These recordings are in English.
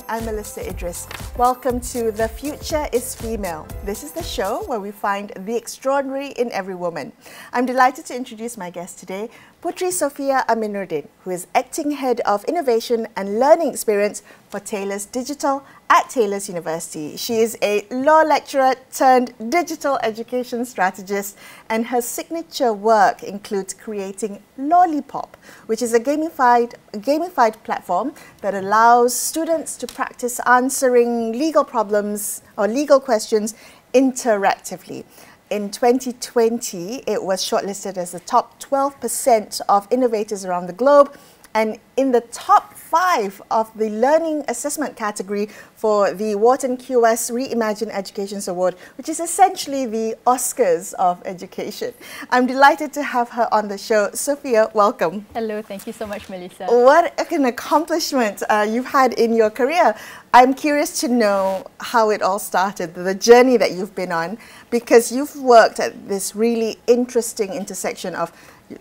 I'm Melisa Idris. Welcome to The Future is Female. This is the show where we find the extraordinary in every woman. I'm delighted to introduce my guest today, Puteri Sofia Amirnuddin, who is Acting Head of Innovation and Learning Experience for Taylor's Digital at Taylor's University. She is a law lecturer turned digital education strategist, and her signature work includes creating LAWleyPop, which is a gamified platform that allows students to practice answering legal problems or legal questions interactively. In 2020, it was shortlisted as the top 12% of innovators around the globe, and in the top 5 of the learning assessment category for the Wharton-QS Reimagine Education Awards, which is essentially the Oscars of education. I'm delighted to have her on the show. Sophia, welcome. Hello, thank you so much, Melisa. What an accomplishment you've had in your career. I'm curious to know how it all started, the journey that you've been on, because you've worked at this really interesting intersection of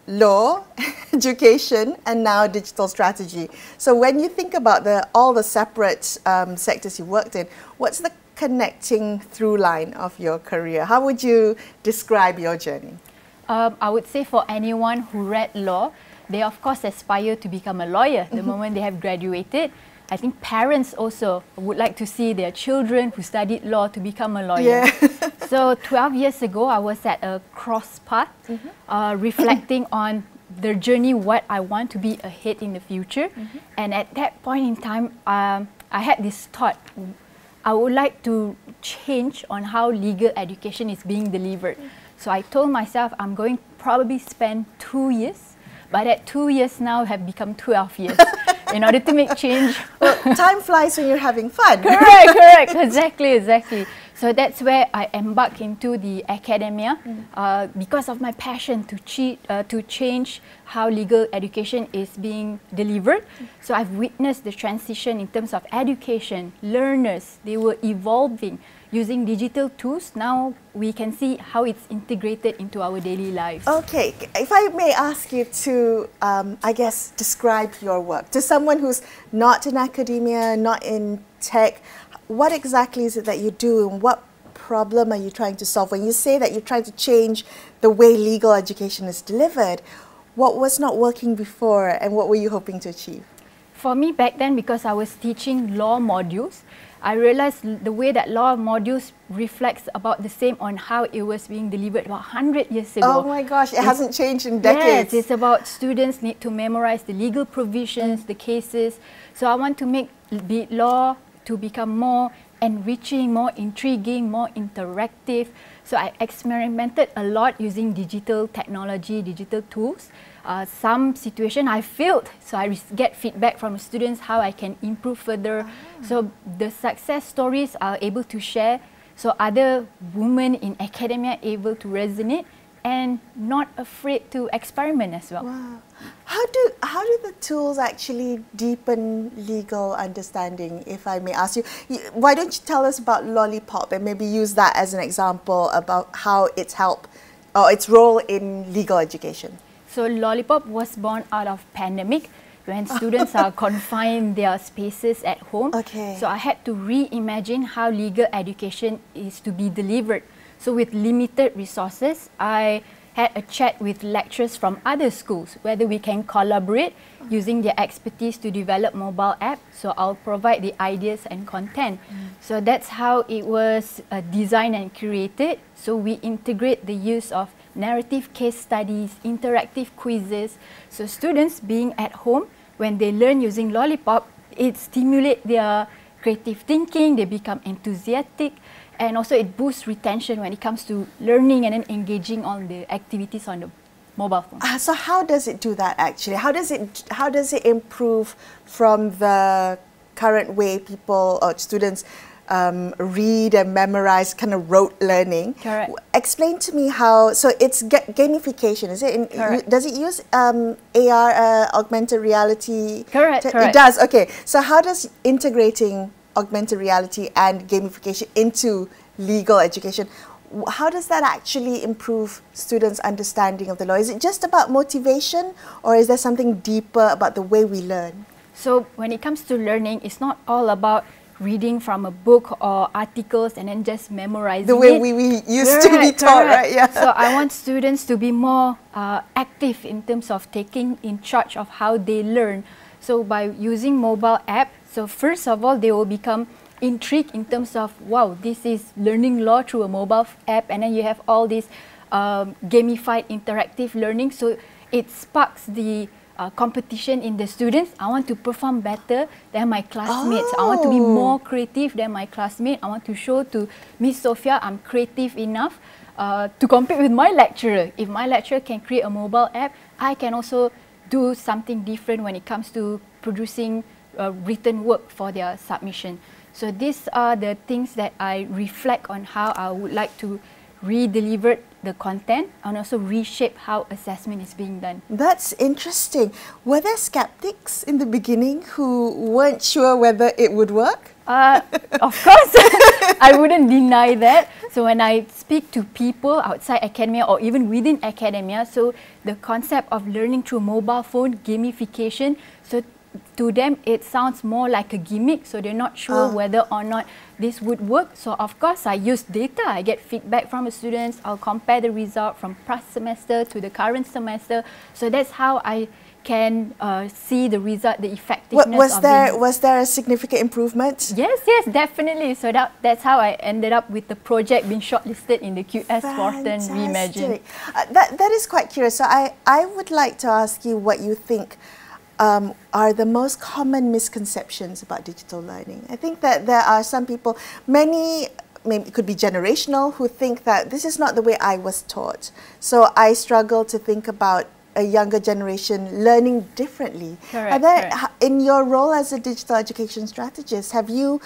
law, education, and now digital strategy. So when you think about all the separate sectors you've worked in, what's the connecting through line of your career? How would you describe your journey? I would say for anyone who read law, they of course aspire to become a lawyer the moment they have graduated. I think parents also would like to see their children who studied law to become a lawyer. Yeah. So 12 years ago, I was at a cross path, reflecting on the journey, what I want to be ahead in the future. And at that point in time, I had this thought, I would like to change on how legal education is being delivered. So I told myself I'm going to probably spend 2 years, but that 2 years now have become 12 years. In order to make change. Well, time flies when you're having fun. Correct, exactly. So that's where I embarked into the academia because of my passion to change how legal education is being delivered. So I've witnessed the transition in terms of education, learners, they were evolving using digital tools. Now we can see how it's integrated into our daily lives. Okay, if I may ask you to, I guess, describe your work to someone who's not in academia, not in tech. What exactly is it that you do, and what problem are you trying to solve? When you say that you're trying to change the way legal education is delivered, what was not working before, and what were you hoping to achieve? For me back then, because I was teaching law modules, I realized the way that law modules reflects about the same on how it was being delivered about 100 years ago. Oh my gosh, it hasn't changed in decades. Yes, it's about students need to memorize the legal provisions, the cases. So I want to make law to become more enriching, more intriguing, more interactive. So I experimented a lot using digital technology, digital tools. Some situation I failed, so I get feedback from students how I can improve further. So the success stories are able to share, so other women in academia are able to resonate and not afraid to experiment as well. Wow. How do the tools actually deepen legal understanding, if I may ask you? Why don't you tell us about LAWleyPop and maybe use that as an example about how it's helped or its role in legal education? So LAWleyPop was born out of pandemic when students are confined in their spaces at home. Okay. So I had to reimagine how legal education is to be delivered. So with limited resources, I had a chat with lecturers from other schools, whether we can collaborate using their expertise to develop mobile app. So I'll provide the ideas and content. So that's how it was designed and created. So we integrate the use of narrative case studies, interactive quizzes. So students being at home, when they learn using LAWleyPop, it stimulates their creative thinking, they become enthusiastic, and also it boosts retention when it comes to learning and then engaging on the activities on the mobile phone. So how does it do that actually? How does it improve from the current way people or students read and memorize, kind of rote learning? Correct. Explain to me how, so it's gamification, is it? Does it use AR, augmented reality? Correct. It does, okay. So how does integrating augmented reality and gamification into legal education, how does that actually improve students' understanding of the law? Is it just about motivation, or is there something deeper about the way we learn? So when it comes to learning, it's not all about reading from a book or articles and then just memorizing the way it. we used to be taught, right? Yeah. So I want students to be more active in terms of taking in charge of how they learn. So by using mobile app, so first of all, they will become intrigued in terms of, wow, this is learning law through a mobile app, and then you have all this gamified interactive learning. So it sparks the competition in the students. I want to perform better than my classmates. I want to be more creative than my classmate. I want to show to Miss Sophia I'm creative enough to compete with my lecturer. If my lecturer can create a mobile app, I can also do something different when it comes to producing written work for their submission. So these are the things that I reflect on how I would like to re-deliver the content and also reshape how assessment is being done. That's interesting. Were there skeptics in the beginning who weren't sure whether it would work? Of course, I wouldn't deny that. So when I speak to people outside academia or even within academia, so the concept of learning through mobile phone, gamification, so to them it sounds more like a gimmick, so they're not sure whether or not this would work. So of course I use data. I get feedback from the students. I'll compare the result from past semester to the current semester. So that's how I can see the result, the effectiveness Was there a significant improvement? Yes, definitely. So that's how I ended up with the project being shortlisted in the QS Wharton Reimagine. That is quite curious. So I would like to ask you what you think are the most common misconceptions about digital learning. I think that there are some people, maybe it could be generational, who think that this is not the way I was taught. So I struggle to think about a younger generation learning differently. Correct. In your role as a digital education strategist, have you,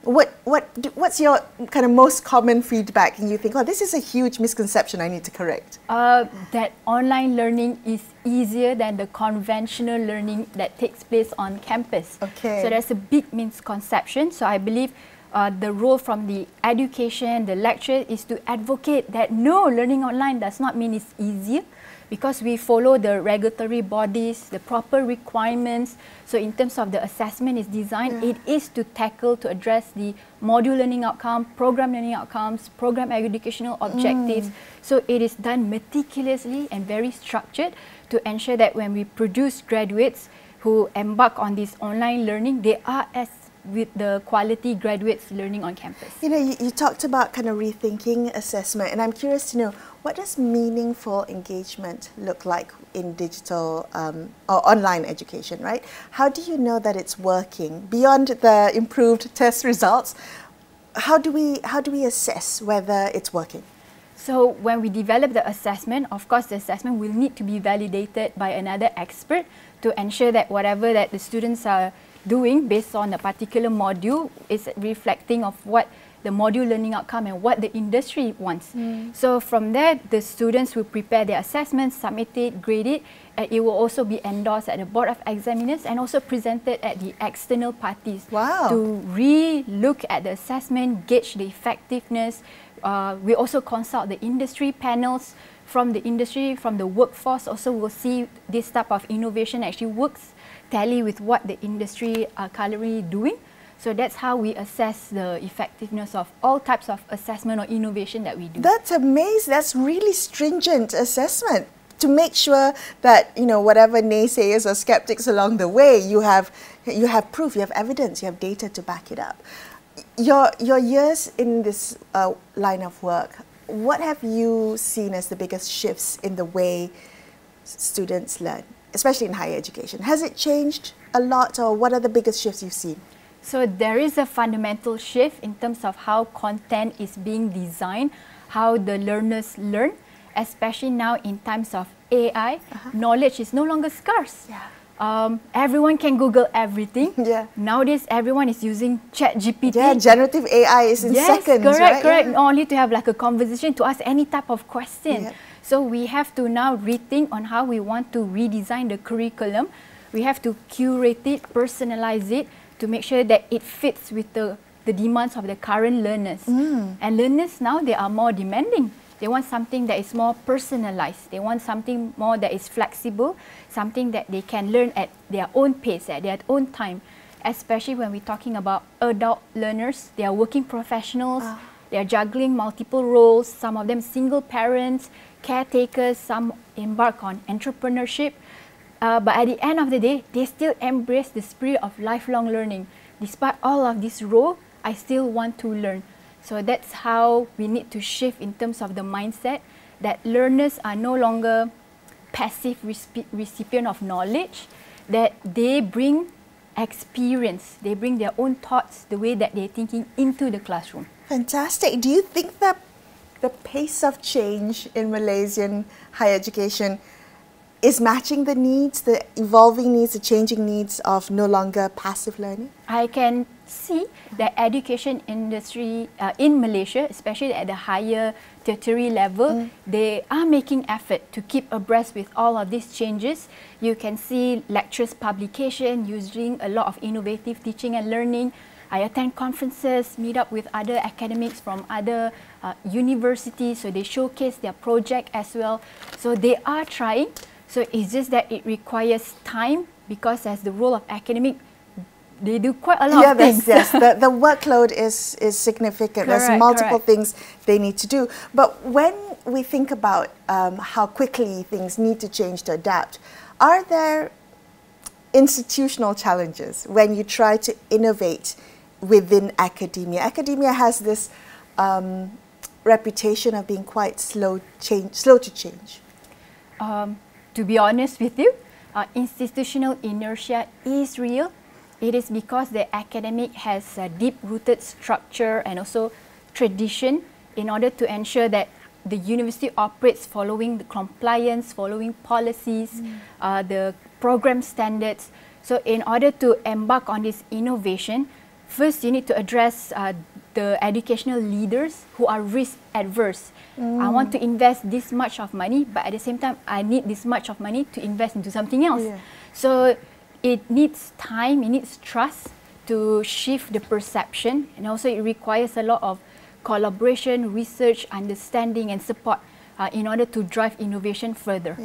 what's your kind of most common feedback and you think, oh, this is a huge misconception I need to correct? That online learning is easier than the conventional learning that takes place on campus. Okay. So there's a big misconception. So I believe the role from the education, the lecturer, is to advocate that no, learning online does not mean it's easier, because we follow the regulatory bodies, the proper requirements. So in terms of the assessment is designed, it is to tackle, to address the module learning outcome, program learning outcomes, program educational objectives. So it is done meticulously and very structured to ensure that when we produce graduates who embark on this online learning, they are as with the quality graduates learning on campus. You know, you talked about kind of rethinking assessment, and I'm curious to know, what does meaningful engagement look like in digital or online education, right? How do you know that it's working? Beyond the improved test results, how do we assess whether it's working? So when we develop the assessment, of course the assessment will need to be validated by another expert to ensure that whatever that the students are doing based on a particular module is reflecting of what the module learning outcome and what the industry wants. So from there, the students will prepare their assessments, submit it, grade it, and it will also be endorsed at the Board of Examiners and also presented at the external parties to re-look at the assessment, gauge the effectiveness. We also consult the industry panels from the industry, from the workforce. Also, we'll see this type of innovation actually works tally with what the industry are currently doing. So that's how we assess the effectiveness of all types of assessment or innovation that we do. That's amazing. That's really stringent assessment to make sure that, you know, whatever naysayers or skeptics along the way, you have proof, you have evidence, you have data to back it up. Your years in this line of work, what have you seen as the biggest shifts in the way students learn, especially in higher education? Has it changed a lot, or what are the biggest shifts you've seen? So there is a fundamental shift in terms of how content is being designed, how the learners learn, especially now in times of AI. Knowledge is no longer scarce. Everyone can Google everything. Nowadays, everyone is using ChatGPT. Generative AI is in seconds, right? Correct. Only to have like a conversation to ask any type of question. So we have to now rethink on how we want to redesign the curriculum. We have to curate it, personalize it, to make sure that it fits with the demands of the current learners. And learners now, they are more demanding. They want something that is more personalized. They want something more that is flexible, something that they can learn at their own pace, at their own time. Especially when we're talking about adult learners, they are working professionals, they are juggling multiple roles, some of them single parents, caretakers, some embark on entrepreneurship. But at the end of the day, they still embrace the spirit of lifelong learning. Despite all of this role, I still want to learn. So that's how we need to shift in terms of the mindset that learners are no longer passive recipient of knowledge, that they bring experience, they bring their own thoughts, the way that they're thinking into the classroom. Fantastic. Do you think that the pace of change in Malaysian higher education is matching the needs, the evolving needs, the changing needs of no longer passive learning? I can see the education industry in Malaysia, especially at the higher tertiary level, they are making effort to keep abreast with all of these changes. You can see lectures publication using a lot of innovative teaching and learning. I attend conferences, meet up with other academics from other universities, so they showcase their project as well. So they are trying. So it's just that it requires time, because as the role of academic, they do quite a lot of things. Yes, the workload is significant. Correct, There's multiple things they need to do. But when we think about how quickly things need to change to adapt, are there institutional challenges when you try to innovate within academia? Academia has this reputation of being quite slow to change. To be honest with you, institutional inertia is real. It is because the academic has a deep-rooted structure and also tradition in order to ensure that the university operates following the compliance, following policies, the program standards. So in order to embark on this innovation, first you need to address the educational leaders who are risk adverse. I want to invest this much of money, but at the same time, I need this much of money to invest into something else. So it needs time, it needs trust to shift the perception, and also it requires a lot of collaboration, research, understanding and support in order to drive innovation further.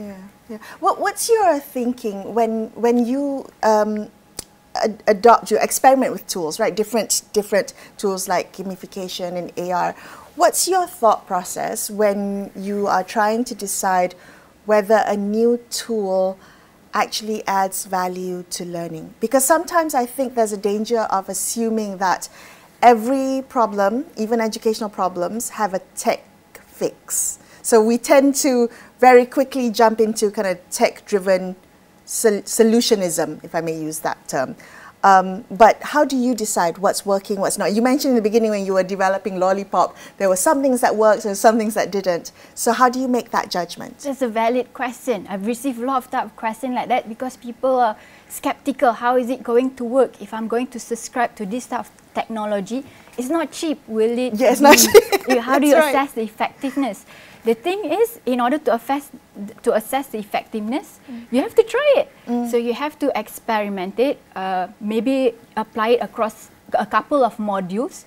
What's your thinking when you you experiment with tools, right? Different tools like gamification and AR. What's your thought process when you are trying to decide whether a new tool actually adds value to learning? Because sometimes I think there's a danger of assuming that every problem, even educational problems, have a tech fix. So we tend to very quickly jump into kind of tech-driven solutionism, if I may use that term. But how do you decide what's working, what's not? You mentioned in the beginning when you were developing LAWleyPop, there were some things that worked and some things that didn't. So how do you make that judgment? That's a valid question. I've received a lot of type of questions like that because people are skeptical. How is it going to work if I'm going to subscribe to this type of technology? It's not cheap, will it? Yeah, it's not cheap. How do you assess the effectiveness? The thing is, in order to assess the effectiveness, you have to try it. So you have to experiment it, maybe apply it across a couple of modules,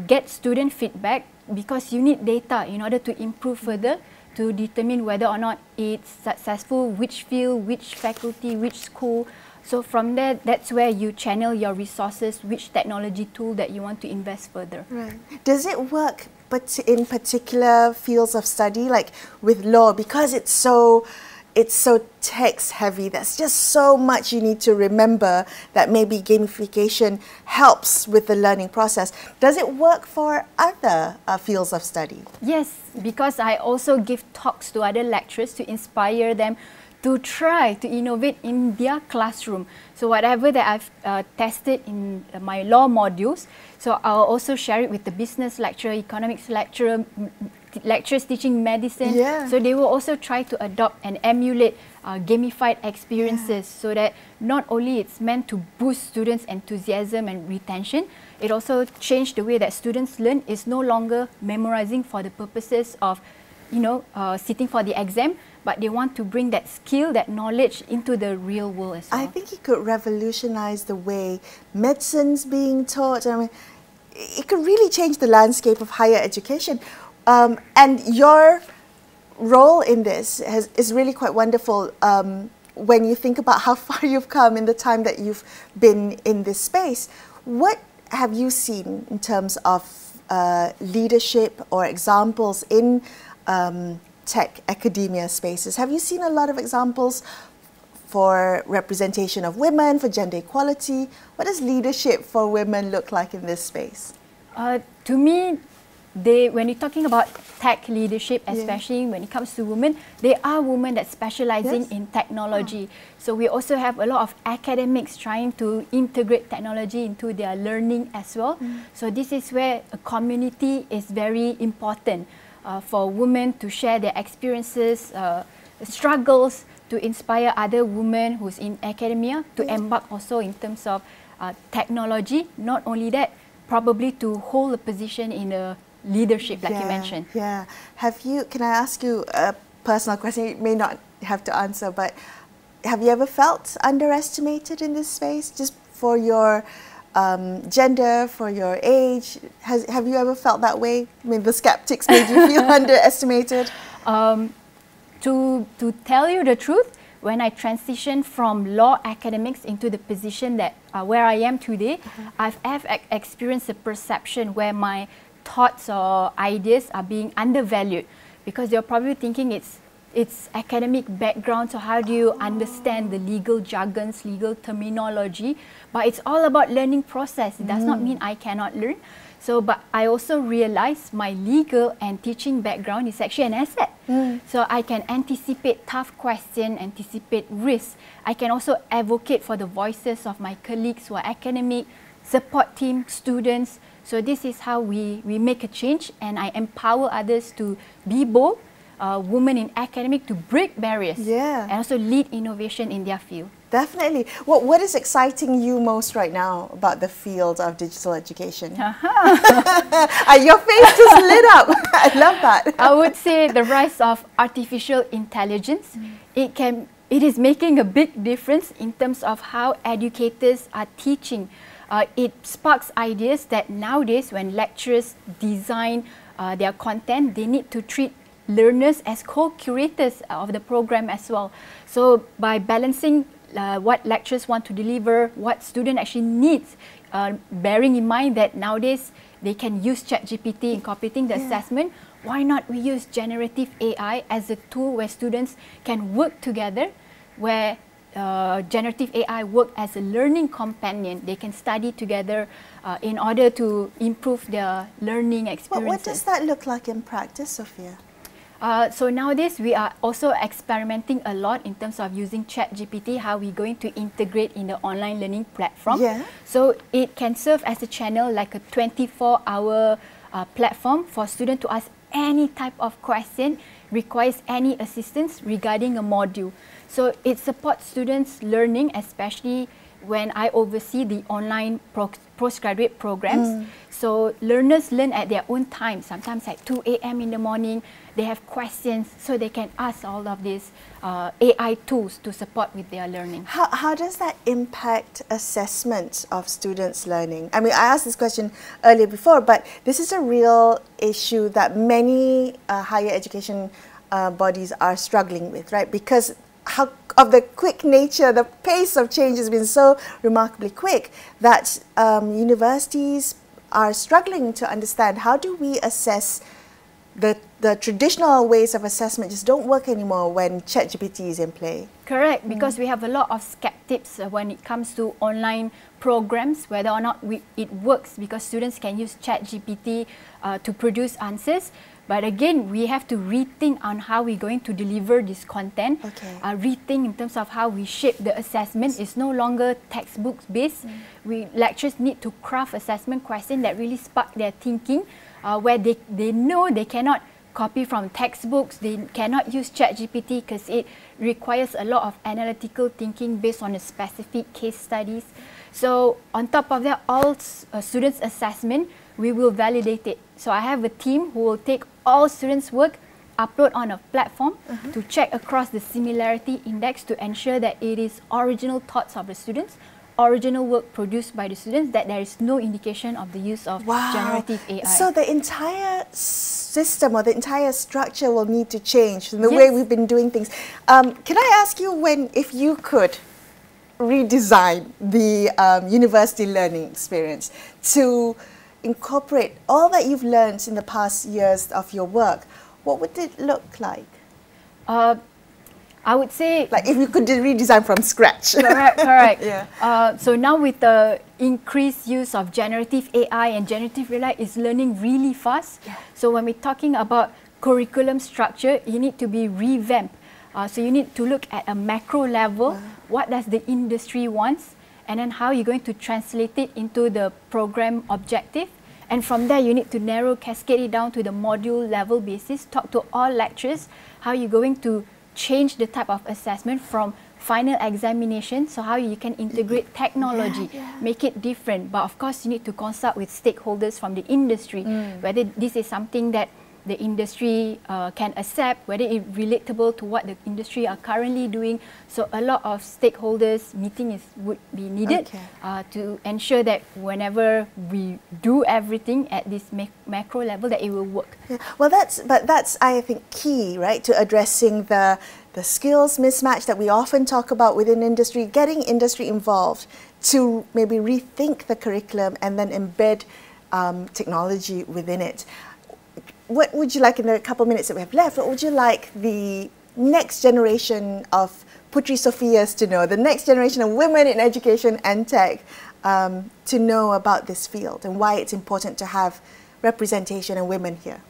get student feedback, because you need data in order to improve further to determine whether or not it's successful, which field, which faculty, which school. So from there, that's where you channel your resources, which technology tool that you want to invest further. Right. Does it work but in particular fields of study, like with law, because it's so text heavy, there's just so much you need to remember that maybe gamification helps with the learning process. Does it work for other fields of study? Yes, because I also give talks to other lecturers to inspire them to try to innovate in their classroom. So whatever that I've tested in my law modules, so I'll also share it with the business lecturer, economics lecturer, lecturers teaching medicine. So they will also try to adopt and emulate gamified experiences so that not only it's meant to boost students' enthusiasm and retention, it also changed the way that students learn. Is no longer memorizing for the purposes of, sitting for the exam, but they want to bring that skill, that knowledge into the real world as well. I think it could revolutionize the way medicine's being taught. I mean, it could really change the landscape of higher education. And your role in this is really quite wonderful when you think about how far you've come in the time that you've been in this space. What have you seen in terms of leadership or examples in tech academia spaces? Have you seen a lot of examples for representation of women, for gender equality? What does leadership for women look like in this space? To me, when you're talking about tech leadership, especially when it comes to women, they are women that specializing in technology. So we also have a lot of academics trying to integrate technology into their learning as well. So this is where a community is very important for women to share their experiences, struggles, to inspire other women who's in academia to embark also in terms of technology. Not only that, probably to hold a position in a leadership, like you mentioned. Yeah. Can I ask you a personal question? You may not have to answer, but have you ever felt underestimated in this space, just for your gender, for your age? Have you ever felt that way? I mean, the skeptics made you feel underestimated? To tell you the truth, when I transitioned from law academics into the position that where I am today, I've experienced a perception where my thoughts or ideas are being undervalued, because they're probably thinking it's academic background, so how do you understand the legal jargons, legal terminology? But it's all about learning process. It does not mean I cannot learn. So, but I also realized my legal and teaching background is actually an asset. So I can anticipate tough questions, anticipate risks. I can also advocate for the voices of my colleagues who are academic, support team, students. So this is how we make a change, and I empower others to be bold, women in academic, to break barriers and also lead innovation in their field. Definitely. What is exciting you most right now about the field of digital education? Your face just lit up. I love that. I would say the rise of artificial intelligence. It is making a big difference in terms of how educators are teaching. It sparks ideas that nowadays when lecturers design their content, they need to treat learners as co-curators of the program as well. So by balancing what lecturers want to deliver, what student actually needs, bearing in mind that nowadays they can use ChatGPT in completing the assessment, why not we use generative AI as a tool where students can work together, where generative AI work as a learning companion. They can study together in order to improve their learning experiences. What does that look like in practice, Sophia? So nowadays we are also experimenting a lot in terms of using ChatGPT, how we're going to integrate in the online learning platform. So it can serve as a channel, like a 24-hour platform for students to ask any type of question, requires any assistance regarding a module. So it supports students' learning, especially when I oversee the online postgraduate programs. So learners learn at their own time, sometimes at 2 a.m. in the morning. They have questions, so they can ask all of these AI tools to support with their learning. How does that impact assessment of students' learning? I mean, I asked this question earlier before, but this is a real issue that many higher education bodies are struggling with, right? Because of the quick nature, the pace of change has been so remarkably quick that universities are struggling to understand, how do we assess the traditional ways of assessment just don't work anymore when ChatGPT is in play. Correct, because we have a lot of skeptics when it comes to online programs, whether or not it works, because students can use ChatGPT to produce answers. But again, we have to rethink on how we're going to deliver this content. Rethink in terms of how we shape the assessment. It's no longer textbooks based. Lecturers need to craft assessment questions that really spark their thinking, where they know they cannot copy from textbooks, they cannot use ChatGPT because it requires a lot of analytical thinking based on a specific case studies. So on top of that, all students' assessment, we will validate it. So I have a team who will take all students' work, upload on a platform to check across the similarity index to ensure that it is original thoughts of the students, original work produced by the students, that there is no indication of the use of generative AI. So the entire system or the entire structure will need to change in the way we've been doing things. Can I ask you, if you could redesign the university learning experience to incorporate all that you've learned in the past years of your work, what would it look like? I would say, like if you could redesign from scratch. Correct. Yeah. So now with the increased use of generative AI, and generative AI is learning really fast. Yeah. So when we're talking about curriculum structure, you need to be revamped. So you need to look at a macro level. What does the industry wants, and then how you're going to translate it into the program objective. And from there, you need to cascade it down to the module level basis, talk to all lecturers, how you're going to change the type of assessment from final examination, so how you can integrate technology, make it different. But of course, you need to consult with stakeholders from the industry, whether this is something that the industry can accept, whether it's relatable to what the industry are currently doing. So a lot of stakeholders meeting would be needed to ensure that whenever we do everything at this macro level, that it will work. Yeah. Well, that's I think key, right, to addressing the skills mismatch that we often talk about within industry, getting industry involved to maybe rethink the curriculum and then embed technology within it. What would you like, in the couple minutes that we have left, what would you like the next generation of Puteri Sofias to know, the next generation of women in education and tech to know about this field and why it's important to have representation of women here?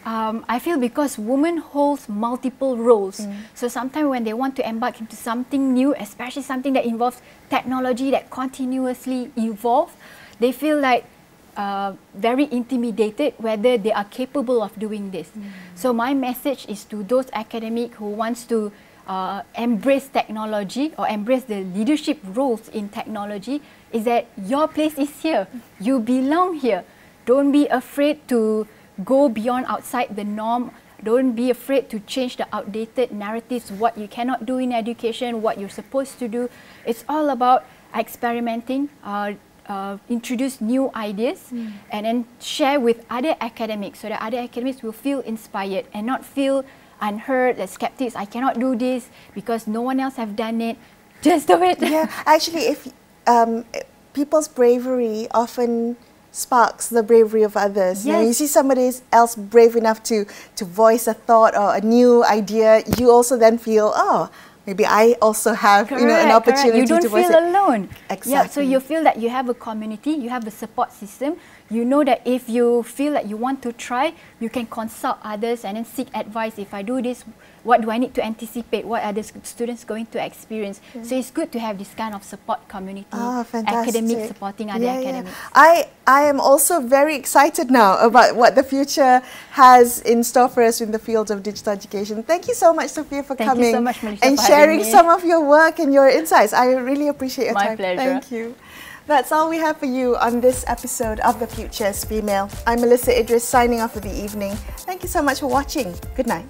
I feel because women hold multiple roles. So sometimes when they want to embark into something new, especially something that involves technology that continuously evolves, they feel like very intimidated whether they are capable of doing this. So my message is to those academics who wants to embrace technology or embrace the leadership roles in technology, is that your place is here. You belong here. Don't be afraid to go beyond outside the norm. Don't be afraid to change the outdated narratives, what you cannot do in education, what you're supposed to do. It's all about experimenting, introduce new ideas, and then share with other academics, so that other academics will feel inspired and not feel unheard, like skeptics. I cannot do this because no one else have done it. Just do it. Yeah, actually, if people's bravery often sparks the bravery of others. You know, you see somebody else brave enough to voice a thought or a new idea, you also then feel, oh, maybe I also have an opportunity to voice it. You don't feel alone. Exactly. Yeah, so you feel that you have a community, you have a support system. You know that if you feel that you want to try, you can consult others and then seek advice. If I do this, what do I need to anticipate? What are the students going to experience? So it's good to have this kind of support community, academics supporting other academics. I am also very excited now about what the future has in store for us in the field of digital education. Thank you so much, Sophia, for coming. Thank you so much, Melisa, and sharing some of your work and your insights. I really appreciate your time. My pleasure. Thank you. That's all we have for you on this episode of The Future is Female. I'm Melisa Idris, signing off for the evening. Thank you so much for watching. Good night.